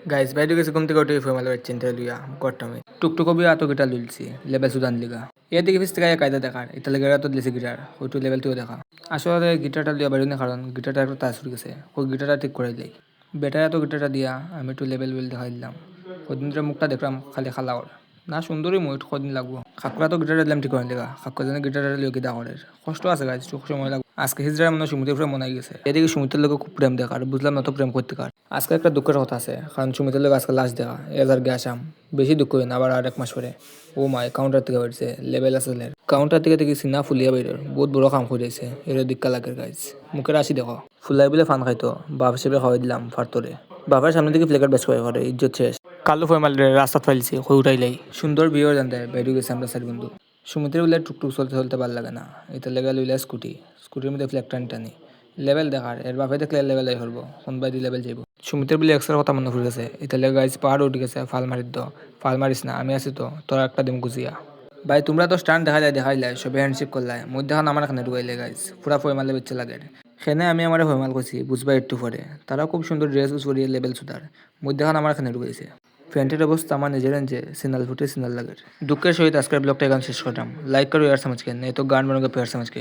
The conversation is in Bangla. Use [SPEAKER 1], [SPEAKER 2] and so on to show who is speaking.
[SPEAKER 1] গাইজ বাইরে গেছে ঘুম থেকে উঠে ফেমাল চিন্তা লইয়া করতাম টুকটুক বি আতো গিটার লইলছি লেভেল সুদান লিগা এর দিকে ফিস থেকে কায়দা দেখার এটা লেগে তো দিয়েছে গিটার ওইটু লেভেল তুই দেখা আসলে গিটারটা লিয়া বাইরে না কারণ গিটারটা একটু তাস হয়ে গেছে ওই গিটারটা ঠিক করে দেয় বেটার এত গিটারটা দিয়া আমি একটু লেভেল দেখাই দিলাম ওদিন ধরে মুখটা দেখলাম খালি খালা ওর না সুন্দরই মুখ কদিন লাগবো কাকুরা তো গিটারটা দিলাম ঠিক করে দেখা কাকুর জন্য গিটারটা লিয়ে গিটা করে কষ্ট আছে গাছ সময় লাগবে আজকে হিজড়ার মনে সুমিতের উপরে মনে গেছে এদিকে সুমিতের লোক খুব প্রেম দেখার বুঝলাম না তো প্রেম করতে কার আজকে একটা দুঃখের কথা আছে কারণ সুমিতের লোক আজকে লাস্ট দেখা এজার গ্যাসাম বেশি দুঃখ হয় না আবার আর এক মাস পরে ও মায় কাউন্টার থেকে বেরছে লেভেল আছে কাউন্টার থেকে দেখি না ফুলিয়া বেরোর বহুত বড় কাম করেছে এর দিক্কা লাগের গাইজ মুখের আসি দেখো ফুলাই বলে ফান খাইতো বাপ হিসেবে খাওয়াই দিলাম ফারতরে বাবার সামনে থেকে ফ্লেকার বেশ করে ইজ্জত শেষ কালো ফয় মারলে রাস্তা ফাইলছি হয়ে উঠাইলাই সুন্দর বিয়েও জানতে বাইরে গেছে আমরা চার বন্ধু সুমিতের বলে টুকটুক চলতে চলতে ভালো লাগে না এটা লেগে লইলে স্কুটির মধ্যে ফ্লেক টানি লেভেল দেখার এর বাপে দেখলে লেভেল আই করবো কোনবাই দি লেভেল যাইব সুমিতের বলে এক্সট্রা কথা মনে পড়ে গেছে এটা লেগে গাইজ পাহাড় উঠে গেছে ফাল মারিত ফাল মারিস না আমি আছি তো তোরা একটা দিম গুজিয়া ভাই তোমরা তো স্টান্ট দেখাইলাই সবে হ্যান্ডশিপ করলাই মধ্যে এখন আমার এখানে ঢুকাইলে গাইজ পুরা ফয় মারলে বেচ্ছে লাগে সেনে আমি আমার ফয়মাল করছি বুঝবা একটু পরে তারা খুব সুন্দর ড্রেস ইউজ করিয়ে লেভেল সুদার মধ্যে এখন আমার এখানে ঢুকাইছে ফ্যান্টের অবস্থা আমার নিজের যে সিনাল ফুটে সিনাল লাগে দুঃখের সহিত আজকের ব্লগটা এখানে শেষ করলাম লাইক করো यार समझ के नहीं तो गान बनोगे प्यार समझ के